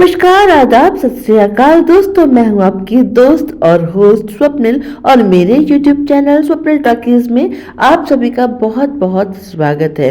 नमस्कार, आदाब, सत श्री अकाल दोस्तों। मैं हूं आपकी दोस्त और होस्ट स्वप्निल और मेरे YouTube चैनल स्वप्निल टॉकीज में आप सभी का बहुत बहुत स्वागत है।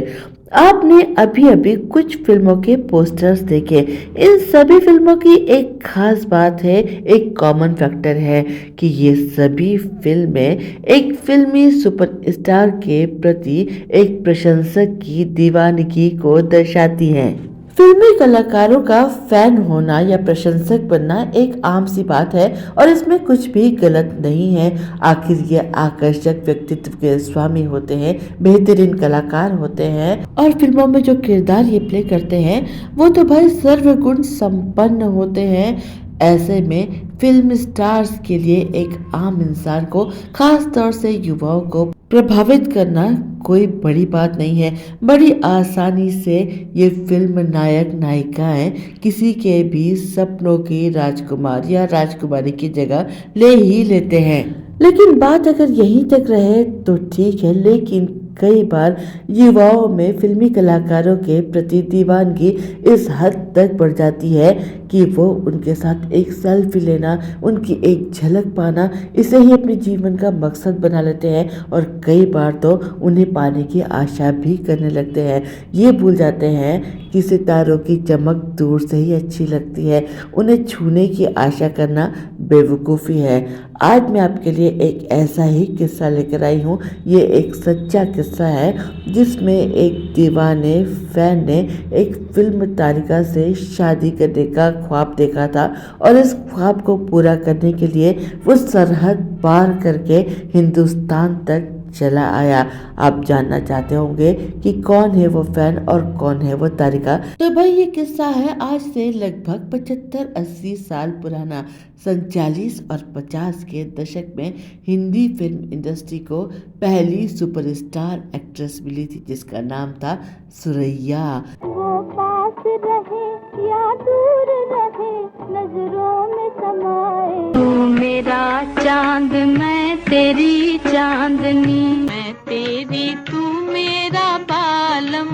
आपने अभी अभी कुछ फिल्मों के पोस्टर्स देखे। इन सभी फिल्मों की एक खास बात है, एक कॉमन फैक्टर है कि ये सभी फिल्में एक फिल्मी सुपरस्टार के प्रति एक प्रशंसक की दीवानगी को दर्शाती हैं। फिल्मी कलाकारों का फैन होना या प्रशंसक बनना एक आम सी बात है और इसमें कुछ भी गलत नहीं है। आखिर ये आकर्षक व्यक्तित्व के स्वामी होते हैं, बेहतरीन कलाकार होते हैं और फिल्मों में जो किरदार ये प्ले करते हैं वो तो भाई सर्वगुण संपन्न होते हैं। ऐसे में फिल्म स्टार्स के लिए एक आम इंसान को, खास तौर से युवाओं को प्रभावित करना कोई बड़ी बात नहीं है। बड़ी आसानी से ये फिल्म नायक नायिकाएं किसी के भी सपनों की राजकुमार या राजकुमारी की जगह ले ही लेते हैं। लेकिन बात अगर यहीं तक रहे तो ठीक है, लेकिन कई बार युवाओं में फिल्मी कलाकारों के प्रति दीवानगी इस हद तक बढ़ जाती है कि वो उनके साथ एक सेल्फी लेना, उनकी एक झलक पाना, इसे ही अपने जीवन का मकसद बना लेते हैं और कई बार तो उन्हें पाने की आशा भी करने लगते हैं। ये भूल जाते हैं कि सितारों की चमक दूर से ही अच्छी लगती है, उन्हें छूने की आशा करना बेवकूफ़ी है। आज मैं आपके लिए एक ऐसा ही किस्सा लेकर आई हूँ। ये एक सच्चा किस्सा है जिसमें एक दीवाने फैन ने एक फिल्म तारिका से शादी करने का ख्वाब देखा था और इस ख्वाब को पूरा करने के लिए वो सरहद पार करके हिंदुस्तान तक चला आया। आप जानना चाहते होंगे कि कौन है वो फैन और कौन है वो तारिका। तो भाई ये किस्सा है आज से लगभग 75-80 साल पुराना। सन 40 और 50 के दशक में हिंदी फिल्म इंडस्ट्री को पहली सुपरस्टार एक्ट्रेस मिली थी जिसका नाम था सुरैया। वो पास रहे या दूर रहे, नजरों में समाए। तू मेरा चांद, मैं तेरी चांदनी, मैं तेरी तू मेरा बालम।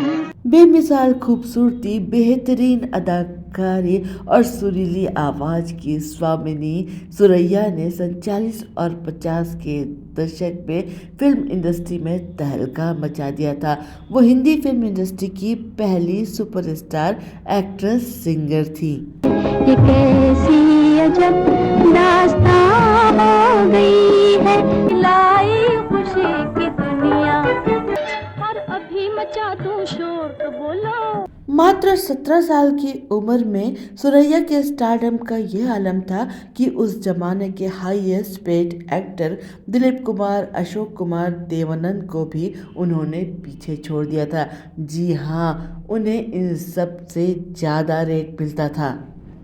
बेमिसाल खूबसूरती, बेहतरीन अदाकारी और सुरीली आवाज की स्वामिनी सुरैया ने सन 40 और 50 के दशक में फिल्म इंडस्ट्री में तहलका मचा दिया था। वो हिंदी फिल्म इंडस्ट्री की पहली सुपरस्टार एक्ट्रेस सिंगर थी। ये कैसी अजब दास्तां हो गई है, लाई खुशी की दुनिया, और अभी मचा दूं शोर तो बोलो। मात्र 17 साल की उम्र में सुरैया के स्टारडम का यह आलम था कि उस जमाने के highest paid actor Dilip Kumar, Ashok Kumar, Dev Anand को भी उन्होंने पीछे छोड़ दिया था। जी हाँ, उन्हें इन सब से ज़्यादा रेट मिलता था।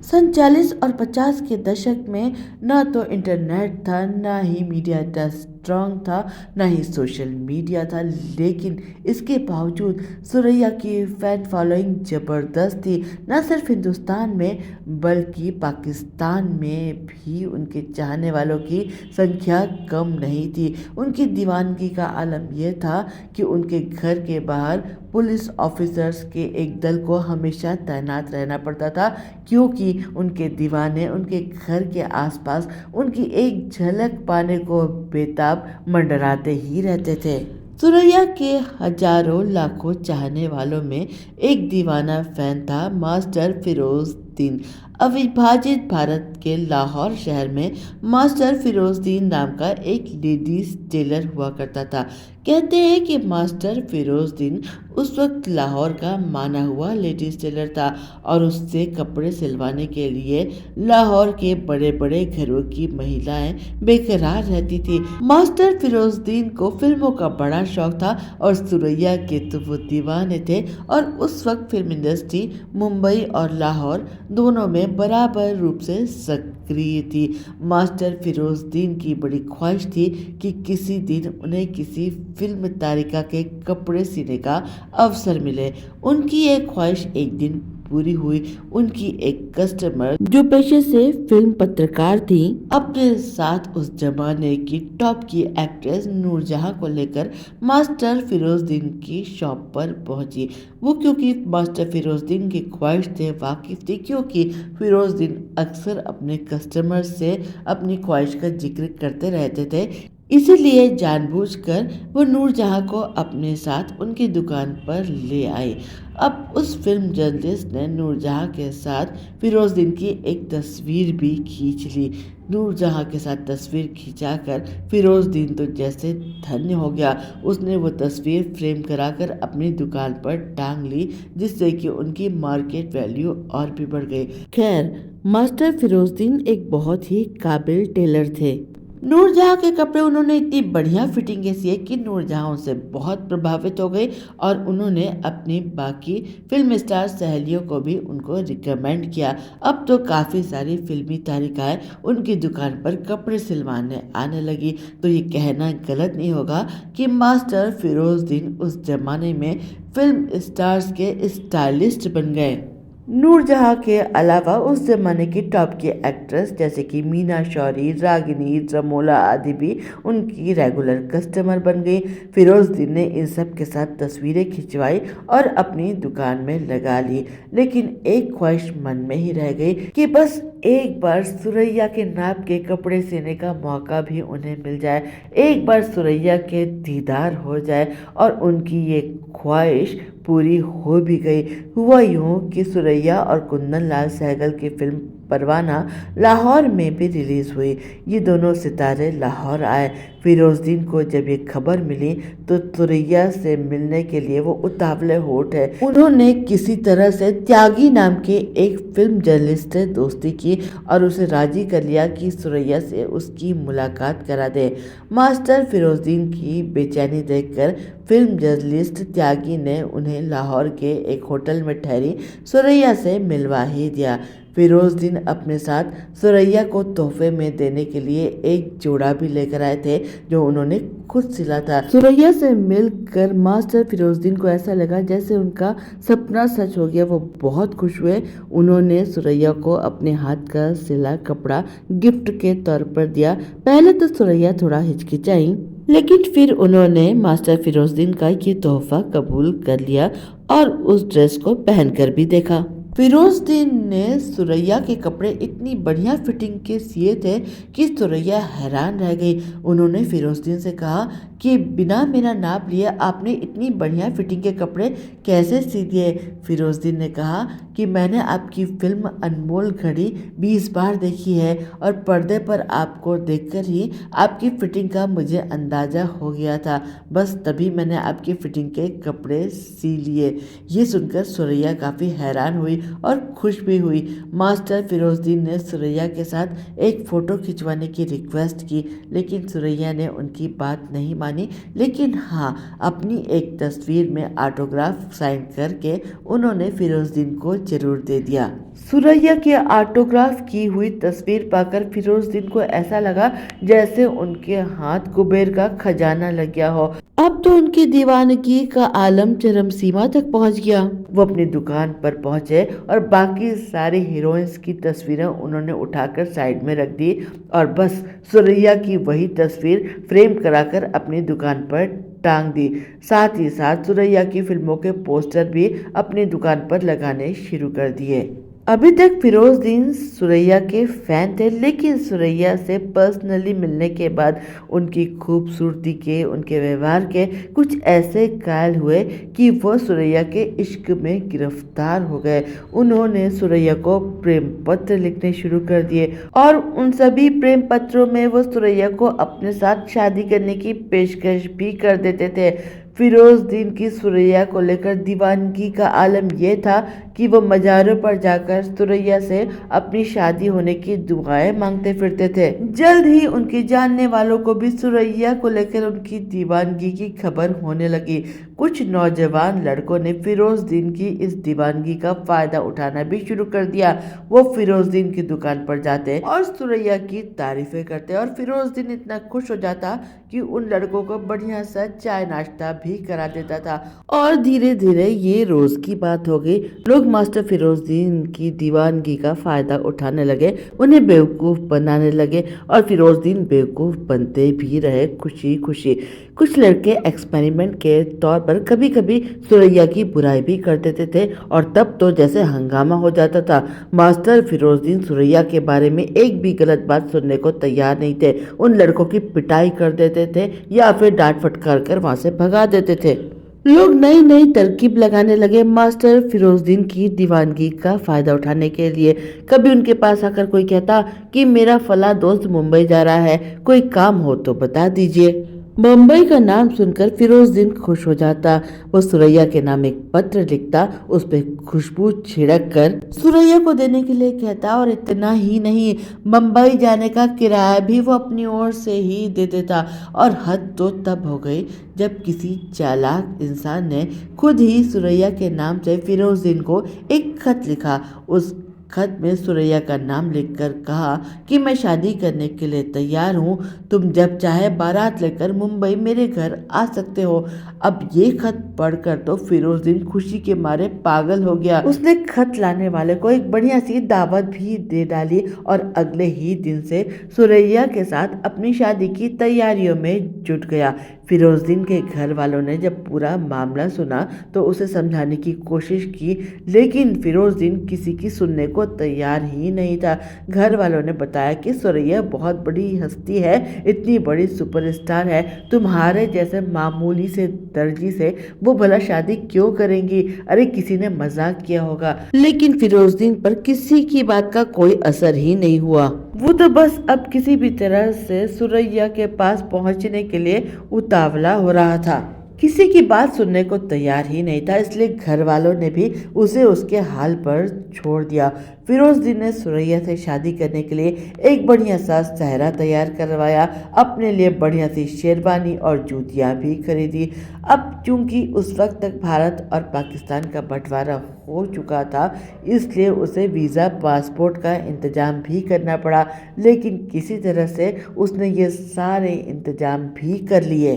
सन 40 और 50 के दशक में ना तो इंटरनेट था, ना ही मीडिया इतना स्ट्रॉन्ग था, ना ही सोशल मीडिया था, लेकिन इसके बावजूद सुरैया की फ़ैन फॉलोइंग ज़बरदस्त थी। न सिर्फ हिंदुस्तान में बल्कि पाकिस्तान में भी उनके चाहने वालों की संख्या कम नहीं थी। उनकी दीवानगी का आलम यह था कि उनके घर के बाहर पुलिस ऑफिसर्स के एक दल को हमेशा तैनात रहना पड़ता था, क्योंकि उनके दीवाने उनके घर के आसपास उनकी एक झलक पाने को बेताब मंडराते ही रहते थे। सुरैया के हजारों लाखों चाहने वालों में एक दीवाना फैन था मास्टर फिरोजद्दीन। अविभाजित भारत के लाहौर शहर में मास्टर फिरोजद्दीन नाम का एक लेडीज टेलर हुआ करता था। कहते हैं कि मास्टर फिरोजद्दीन उस वक्त लाहौर का माना हुआ लेडीज टेलर था और उससे कपड़े सिलवाने के लिए लाहौर के बड़े बड़े घरों की महिलाएं बेकरार रहती थी। मास्टर फिरोजद्दीन को फिल्मों का बड़ा शौक था और सुरैया के तो वो दीवाने थे और उस वक्त फिल्म इंडस्ट्री मुंबई और लाहौर दोनों में बराबर रूप से सक्रिय थी। मास्टर फिरोजद्दीन की बड़ी ख्वाहिश थी कि किसी दिन उन्हें किसी फिल्म तारिका के कपड़े सीने का अवसर मिले। उनकी ये ख्वाहिश एक दिन पूरी हुई उनकी एक कस्टमर जो पेशे से फिल्म पत्रकार थी, अपने साथ उस जमाने की टॉप की एक्ट्रेस नूरजहां को लेकर मास्टर फिरोजुद्दीन की शॉप पर पहुंची। वो क्योंकि मास्टर फिरोजुद्दीन की ख्वाहिश से वाकिफ थी, क्योंकि फिरोजुद्दीन अक्सर अपने कस्टमर से अपनी ख्वाहिश का जिक्र करते रहते थे, इसीलिए जानबूझकर वो नूरजहां को अपने साथ उनकी दुकान पर ले आई। अब उस फिल्म जर्नलिस्ट ने नूरजहां के साथ फिरोजुद्दीन की एक तस्वीर भी खींच ली। नूरजहां के साथ तस्वीर खिंचाकर फिरोजुद्दीन तो जैसे धन्य हो गया। उसने वो तस्वीर फ्रेम कराकर अपनी दुकान पर टांग ली, जिससे कि उनकी मार्केट वैल्यू और भी बढ़ गई। खैर, मास्टर फिरोजुद्दीन एक बहुत ही काबिल टेलर थे। नूरजहां के कपड़े उन्होंने इतनी बढ़िया फिटिंग के सिए कि नूरजहां उनसे बहुत प्रभावित हो गई और उन्होंने अपनी बाकी फिल्म स्टार सहेलियों को भी उनको रिकमेंड किया। अब तो काफ़ी सारी फिल्मी तारिकाएं उनकी दुकान पर कपड़े सिलवाने आने लगी। तो ये कहना गलत नहीं होगा कि मास्टर फिरोजुद्दीन उस जमाने में फिल्म स्टार्स के स्टाइलिस्ट बन गए। नूरजहां के अलावा उस जमाने की टॉप की एक्ट्रेस जैसे कि मीना शौरी, रागिनी, जमोला आदि भी उनकी रेगुलर कस्टमर बन गई। फिरोजुद्दीन ने इन सब के साथ तस्वीरें खिंचवाई और अपनी दुकान में लगा ली, लेकिन एक ख्वाहिश मन में ही रह गई कि बस एक बार सुरैया के नाप के कपड़े सीने का मौका भी उन्हें मिल जाए, एक बार सुरैया के दीदार हो जाए। और उनकी ये ख्वाहिश पूरी हो भी गई। हुआ यूं कि सुरैया और कुंदन लाल सहगल की फिल्म परवाना लाहौर में भी रिलीज हुई। ये दोनों सितारे लाहौर आए। फिरोजुद्दीन को जब ये खबर मिली तो सुरैया से मिलने के लिए वो उतावले हो उठे। उन्होंने किसी तरह से त्यागी नाम के एक फिल्म जर्नलिस्ट से दोस्ती की और उसे राजी कर लिया कि सुरैया से उसकी मुलाकात करा दे। मास्टर फिरोजुद्दीन की बेचैनी देखकर फिल्म जर्नलिस्ट त्यागी ने उन्हें लाहौर के एक होटल में ठहरी सुरैया से मिलवा ही दिया। फिरोजुद्दीन अपने साथ सुरैया को तोहफे में देने के लिए एक जोड़ा भी लेकर आए थे, जो उन्होंने खुद सिला था। सुरैया से मिलकर मास्टर फिरोजुद्दीन को ऐसा लगा जैसे उनका सपना सच हो गया। वो बहुत खुश हुए। उन्होंने सुरैया को अपने हाथ का सिला कपड़ा गिफ्ट के तौर पर दिया। पहले तो सुरैया थोड़ा हिचकिचाई, लेकिन फिर उन्होंने मास्टर फिरोजुद्दीन का ये तोहफा कबूल कर लिया और उस ड्रेस को पहनकर भी देखा। फिरोजुद्दीन ने सुरैया के कपड़े इतनी बढ़िया फिटिंग के सिए थे कि सुरैया हैरान रह गई। उन्होंने फिरोजुद्दीन से कहा कि बिना मेरा नाप लिए आपने इतनी बढ़िया फिटिंग के कपड़े कैसे सी दिए। फिरोजुद्दीन ने कहा कि मैंने आपकी फिल्म अनमोल घड़ी 20 बार देखी है और पर्दे पर आपको देखकर ही आपकी फिटिंग का मुझे अंदाज़ा हो गया था। बस तभी मैंने आपकी फिटिंग के कपड़े सी लिए। ये सुनकर सुरैया काफ़ी हैरान हुई और खुश भी हुई। मास्टर फिरोजुद्दीन ने सुरैया के साथ एक फ़ोटो खिंचवाने की रिक्वेस्ट की, लेकिन सुरैया ने उनकी बात नहीं मानी। लेकिन हाँ, अपनी एक तस्वीर में ऑटोग्राफ साइन करके उन्होंने फिरोजुद्दीन को जरूर दे दिया। सुरैया की ऑटोग्राफ की हुई तस्वीर पाकर फिरोजुद्दीन को ऐसा लगा जैसे उनके हाथ कुबेर का खजाना लग गया हो। अब तो उनकी दीवानगी का आलम चरम सीमा तक पहुंच गया। वो अपनी दुकान पर पहुंचे और बाकी सारी हीरोइंस की तस्वीरें उन्होंने उठाकर साइड में रख दी और बस सुरैया की वही तस्वीर फ्रेम कराकर अपनी दुकान पर टांग दी। साथ ही साथ सुरैया की फिल्मों के पोस्टर भी अपनी दुकान पर लगाने शुरू कर दिए। अभी तक फिरोजुद्दीन सुरैया के फैन थे, लेकिन सुरैया से पर्सनली मिलने के बाद उनकी खूबसूरती के, उनके व्यवहार के कुछ ऐसे कायल हुए कि वो सुरैया के इश्क में गिरफ्तार हो गए। उन्होंने सुरैया को प्रेम पत्र लिखने शुरू कर दिए और उन सभी प्रेम पत्रों में वो सुरैया को अपने साथ शादी करने की पेशकश भी कर देते थे। फिरोजुद्दीन की सुरैया को लेकर दीवानगी का आलम यह था कि वो मज़ारों पर जाकर सुरैया से अपनी शादी होने की दुआएं मांगते फिरते थे। जल्द ही उनके जानने वालों को भी सुरैया को लेकर उनकी दीवानगी की खबर होने लगी। कुछ नौजवान लड़कों ने फिरोजुद्दीन की इस दीवानगी का फायदा उठाना भी शुरू कर दिया। वो फिरोजुद्दीन की दुकान पर जाते और सुरैया की तारीफें करते और फिरोजुद्दीन इतना खुश हो जाता कि उन लड़कों को बढ़िया सा चाय नाश्ता भी करा देता था। और धीरे धीरे ये रोज की बात हो गई। लोग लोग मास्टर फिरोजुद्दीन की दीवानगी का फायदा उठाने लगे, उन्हें बेवकूफ बनाने लगे और फिरोजुद्दीन बेवकूफ बनते भी रहे खुशी खुशी। कुछ लड़के एक्सपेरिमेंट के तौर पर कभी कभी सुरैया की बुराई भी कर देते थे और तब तो जैसे हंगामा हो जाता था। मास्टर फिरोजुद्दीन सुरैया के बारे में एक भी गलत बात सुनने को तैयार नहीं थे। उन लड़कों की पिटाई कर देते थे या फिर डांट फटकार कर वहां से भगा देते थे। लोग नई नई तरकीब लगाने लगे मास्टर फिरोजुद्दीन की दीवानगी का फायदा उठाने के लिए। कभी उनके पास आकर कोई कहता कि मेरा फला दोस्त मुंबई जा रहा है, कोई काम हो तो बता दीजिए। मुंबई का नाम सुनकर फिरोजुद्दीन खुश हो जाता। वो सुरैया के नाम एक पत्र लिखता, उस पे खुशबू छिड़क कर सुरैया को देने के लिए कहता और इतना ही नहीं, मुंबई जाने का किराया भी वो अपनी ओर से ही दे देता। और हद तो तब हो गई जब किसी चालाक इंसान ने खुद ही सुरैया के नाम से फिरोजुद्दीन को एक खत लिखा। उस खत में सुरैया का नाम लिखकर कहा कि मैं शादी करने के लिए तैयार हूँ, तुम जब चाहे बारात लेकर मुंबई मेरे घर आ सकते हो। अब ये खत पढ़कर तो फिरोजुद्दीन खुशी के मारे पागल हो गया। उसने खत लाने वाले को एक बढ़िया सी दावत भी दे डाली और अगले ही दिन से सुरैया के साथ अपनी शादी की तैयारियों में जुट गया। फिरोजुद्दीन के घर वालों ने जब पूरा मामला सुना तो उसे समझाने की कोशिश की, लेकिन फिरोजुद्दीन किसी की सुनने को तैयार ही नहीं था। घर वालों ने बताया कि सुरैया बहुत बड़ी हस्ती है, इतनी बड़ी सुपरस्टार है, तुम्हारे जैसे मामूली से दर्जी से वो भला शादी क्यों करेंगी? अरे किसी ने मजाक किया होगा। लेकिन फिरोजुद्दीन पर किसी की बात का कोई असर ही नहीं हुआ। वो तो बस अब किसी भी तरह से सुरैया के पास पहुंचने के लिए उतावला हो रहा था। किसी की बात सुनने को तैयार ही नहीं था, इसलिए घर वालों ने भी उसे उसके हाल पर छोड़ दिया। फिरोजुद्दीन ने सुरैया से शादी करने के लिए एक बढ़िया सा सेहरा तैयार करवाया, अपने लिए बढ़िया सी शेरवानी और जूतियां भी खरीदी। अब चूंकि उस वक्त तक भारत और पाकिस्तान का बंटवारा हो चुका था, इसलिए उसे वीज़ा पासपोर्ट का इंतजाम भी करना पड़ा, लेकिन किसी तरह से उसने ये सारे इंतजाम भी कर लिए।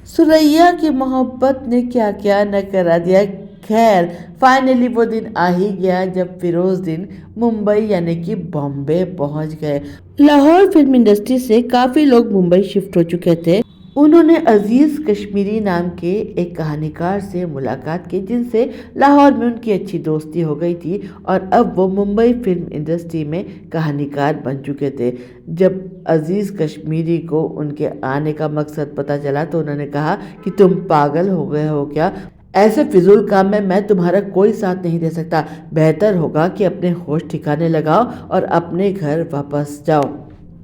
सुरैया की मोहब्बत ने क्या क्या न करा दिया। खैर फाइनली वो दिन आ ही गया जब फिरोजुद्दीन मुंबई यानी कि बॉम्बे पहुंच गए। लाहौर फिल्म इंडस्ट्री से काफी लोग मुंबई शिफ्ट हो चुके थे। उन्होंने अजीज कश्मीरी नाम के एक कहानीकार से मुलाकात की, जिनसे लाहौर में उनकी अच्छी दोस्ती हो गई थी और अब वो मुंबई फिल्म इंडस्ट्री में कहानीकार बन चुके थे। जब अजीज कश्मीरी को उनके आने का मकसद पता चला तो उन्होंने कहा कि तुम पागल हो गए हो क्या? ऐसे फिजूल काम में मैं तुम्हारा कोई साथ नहीं दे सकता। बेहतर होगा कि अपने होश ठिकाने लगाओ और अपने घर वापस जाओ।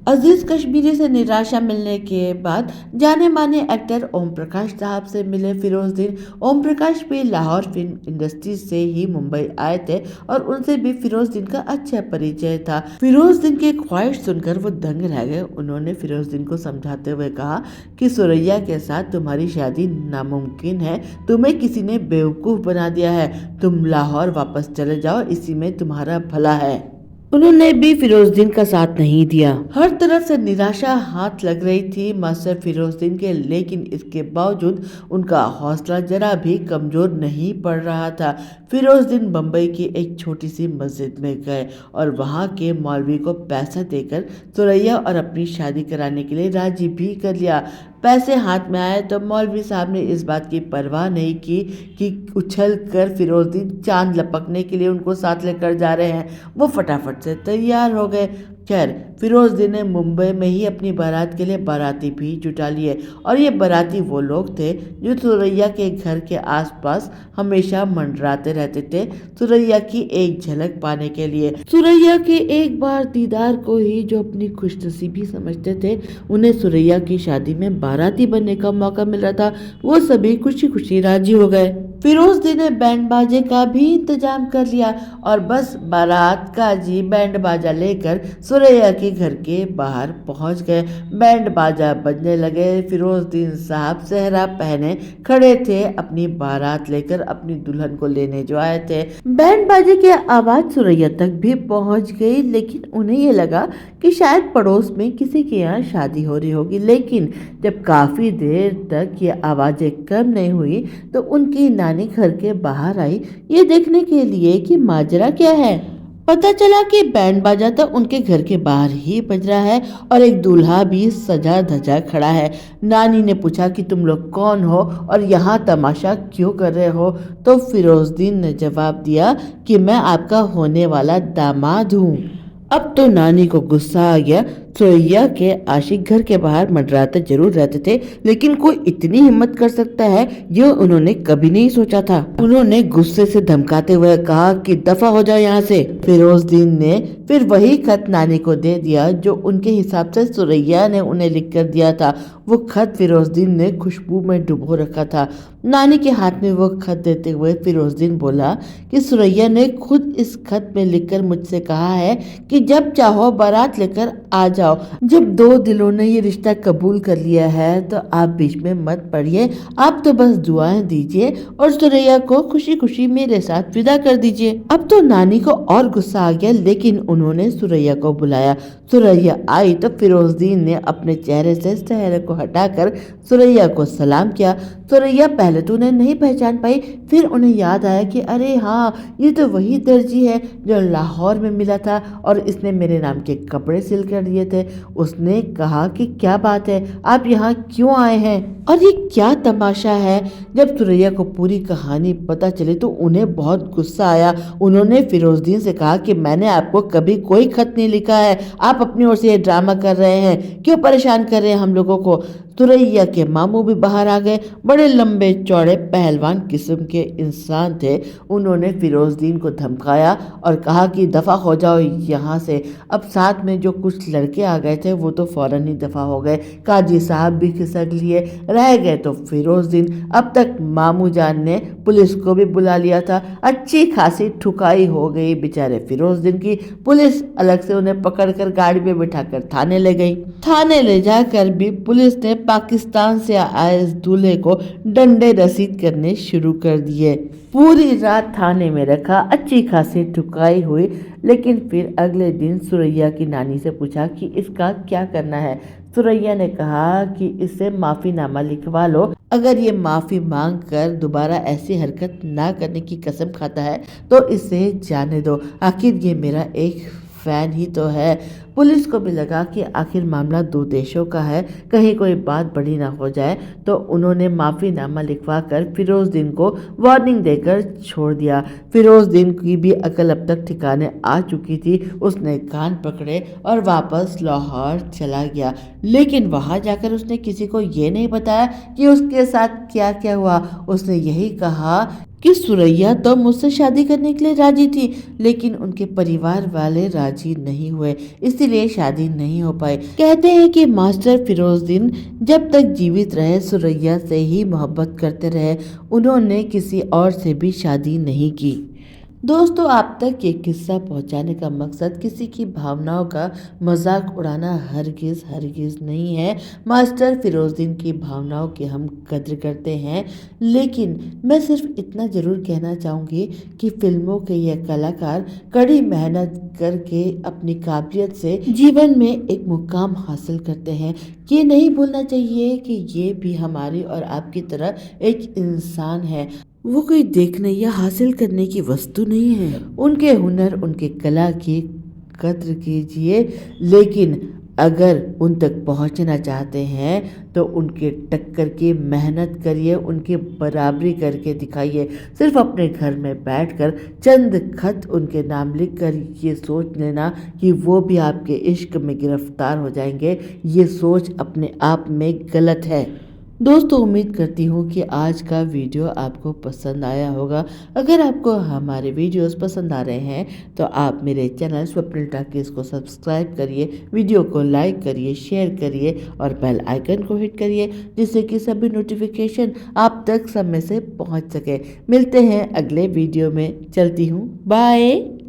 अजीज कश्मीरी से निराशा मिलने के बाद जाने माने एक्टर ओम प्रकाश साहब से मिले फिरोजुद्दीन। ओम प्रकाश भी लाहौर फिल्म इंडस्ट्री से ही मुंबई आए थे और उनसे भी फिरोजुद्दीन का अच्छा परिचय था। फिरोजुद्दीन की ख्वाहिश सुनकर वो दंग रह गए। उन्होंने फिरोजुद्दीन को समझाते हुए कहा कि सुरैया के साथ तुम्हारी शादी नामुमकिन है, तुम्हें किसी ने बेवकूफ़ बना दिया है, तुम लाहौर वापस चले जाओ, इसी में तुम्हारा भला है। उन्होंने भी फिरोजुद्दीन का साथ नहीं दिया। हर तरफ से निराशा हाथ लग रही थी मास्टर फिरोजुद्दीन के, लेकिन इसके बावजूद उनका हौसला जरा भी कमजोर नहीं पड़ रहा था। फिरोजुद्दीन मुंबई की एक छोटी सी मस्जिद में गए और वहां के मौलवी को पैसा देकर सुरैया और अपनी शादी कराने के लिए राजी भी कर लिया। पैसे हाथ में आए तो मौलवी साहब ने इस बात की परवाह नहीं की कि उछल कर फिरोजुद्दीन चांद लपकने के लिए उनको साथ लेकर जा रहे हैं। वो फटाफट से तैयार हो गए। खैर फिरोजुद्दीन ने मुंबई में ही अपनी बारात के लिए बाराती भी जुटा लिए और ये बाराती वो लोग थे जो सुरैया के घर के आसपास हमेशा मंडराते रहते थे, सुरैया की एक झलक पाने के लिए। सुरैया के एक बार दीदार को ही जो अपनी खुशनसीबी समझते थे, उन्हें सुरैया की शादी में बाराती बनने का मौका मिल रहा था। वो सभी खुशी खुशी राजी हो गए। फिरोजुद्दीन ने बैंड बाजे का भी इंतजाम कर लिया और बस बारात काजी बैंड बाजा लेकर सुरैया के घर के बाहर पहुंच गए। बैंड बाजा बजने लगे। फिरोजुद्दीन साहब सेहरा पहने खड़े थे, अपनी बारात लेकर अपनी दुल्हन को लेने जो आए थे। बैंड बाजे की आवाज सुरैया तक भी पहुंच गई, लेकिन उन्हें ये लगा कि शायद पड़ोस में किसी के यहाँ शादी हो रही होगी। लेकिन जब काफी देर तक ये आवाजें कम नहीं हुई तो उनकी नानी घर के बाहर आई ये देखने के लिए कि माजरा क्या है। पता चला कि बैंड बाजा तो उनके घर के बाहर ही बज रहा है और एक दूल्हा भी सजा धजा खड़ा है। नानी ने पूछा कि तुम लोग कौन हो और यहाँ तमाशा क्यों कर रहे हो? तो फिरोजदीन ने जवाब दिया कि मैं आपका होने वाला दामाद हूँ। अब तो नानी को गुस्सा आ गया। सुरैया के आशिक घर के बाहर मंडराते जरूर रहते थे, लेकिन कोई इतनी हिम्मत कर सकता है ये उन्होंने कभी नहीं सोचा था। उन्होंने गुस्से से धमकाते हुए कहा कि दफा हो जाओ यहाँ से। फिरोजदीन ने फिर वही खत नानी को दे दिया जो उनके हिसाब से सुरैया ने उन्हें लिख कर दिया था। वो खत फिरोजदीन ने खुशबू में डुबो रखा था। नानी के हाथ में वो खत देते हुए फिरोजदीन बोला कि सुरैया ने खुद इस खत में लिखकर मुझसे कहा है कि जब चाहो बारात लेकर आ जाओ। जब दो दिलों ने ये रिश्ता कबूल कर लिया है तो आप बीच में मत पड़िए, आप तो बस दुआएं दीजिए और सुरैया को खुशी खुशी मेरे साथ विदा कर दीजिए। अब तो नानी को और गुस्सा आ गया, लेकिन उन्होंने सुरैया को बुलाया। सुरैया आई तो फिरोजदीन ने अपने चेहरे से सेहरे को हटाकर सुरैया को सलाम किया। सुरैया पहले तो उन्हें नहीं पहचान पाई, फिर उन्हें याद आया कि अरे हाँ, ये तो वही दर्जी है जो लाहौर में मिला था और इसने मेरे नाम के कपड़े सिल कर दिए थे। उसने कहा कि क्या बात है, आप यहाँ क्यों आए हैं और ये क्या तमाशा है? जब सुरैया को पूरी कहानी पता चली तो उन्हें बहुत गुस्सा आया। उन्होंने फिरोजदीन से कहा कि मैंने आपको कभी कोई खत नहीं लिखा है, आप अपनी ओर से ये ड्रामा कर रहे हैं, क्यों परेशान कर रहे हैं हम लोगों को? सुरैया के मामू भी बाहर आ गए। बड़े लंबे चौड़े पहलवान किस्म के इंसान थे। उन्होंने फिरोजदीन को धमकाया और कहा कि दफा हो जाओ यहाँ से। अब साथ में जो कुछ लड़के आ गए थे वो तो फौरन ही दफा हो गए। काजी साहब भी खिसक लिए, रह गए तो फिरोजदीन। अब तक मामू जान ने पुलिस को भी बुला लिया था। अच्छी खासी ठुकाई हो गई बेचारे फिरोजदीन की। पुलिस अलग से उन्हें पकड़कर गाड़ी में बिठाकर थाने ले गई। थाने ले जाकर भी पुलिस ने पाकिस्तान से आए इस दूल्हे को डंडे रसीद करने शुरू कर दिए। पूरी रात थाने में रखा, अच्छी खासी ठुकाई हुई, लेकिन फिर अगले दिन सुरैया की नानी से पूछा कि इसका क्या करना है। सुरैया ने कहा कि इससे माफीनामा लिखवा लो। अगर ये माफी मांग कर दोबारा ऐसी हरकत ना करने की कसम खाता है तो इसे जाने दो, आखिर ये मेरा एक फैन ही तो है। पुलिस को भी लगा कि आखिर मामला दो देशों का है, कहीं कोई बात बड़ी ना हो जाए, तो उन्होंने माफीनामा लिखवा कर फिरोजदीन को वार्निंग देकर छोड़ दिया। फिरोजदीन की भी अकल अब तक ठिकाने आ चुकी थी। उसने कान पकड़े और वापस लाहौर चला गया, लेकिन वहां जाकर उसने किसी को ये नहीं बताया कि उसके साथ क्या क्या हुआ। उसने यही कहा कि सुरैया तो मुझसे शादी करने के लिए राजी थी, लेकिन उनके परिवार वाले राजी नहीं हुए, इसीलिए शादी नहीं हो पाई। कहते हैं कि मास्टर फिरोजदीन जब तक जीवित रहे सुरैया से ही मोहब्बत करते रहे, उन्होंने किसी और से भी शादी नहीं की। दोस्तों, आप तक ये किस्सा पहुंचाने का मकसद किसी की भावनाओं का मजाक उड़ाना हरगिज नहीं है। मास्टर फिरोजदीन की भावनाओं की हम कद्र करते हैं, लेकिन मैं सिर्फ इतना जरूर कहना चाहूँगी कि फिल्मों के ये कलाकार कड़ी मेहनत करके अपनी काबिलियत से जीवन में एक मुकाम हासिल करते हैं। ये नहीं भूलना चाहिए कि ये भी हमारी और आपकी तरह एक इंसान है। वो कोई देखने या हासिल करने की वस्तु नहीं है। उनके हुनर, उनके कला की कद्र कीजिए, लेकिन अगर उन तक पहुंचना चाहते हैं तो उनके टक्कर की मेहनत करिए, उनकी बराबरी करके दिखाइए। सिर्फ अपने घर में बैठकर चंद खत उनके नाम लिख कर ये सोच लेना कि वो भी आपके इश्क में गिरफ्तार हो जाएंगे, ये सोच अपने आप में गलत है। दोस्तों, उम्मीद करती हूँ कि आज का वीडियो आपको पसंद आया होगा। अगर आपको हमारे वीडियोस पसंद आ रहे हैं तो आप मेरे चैनल स्वप्निल टॉकीज को सब्सक्राइब करिए, वीडियो को लाइक करिए, शेयर करिए और बेल आइकन को हिट करिए, जिससे कि सभी नोटिफिकेशन आप तक समय से पहुँच सके। मिलते हैं अगले वीडियो में। चलती हूँ, बाय।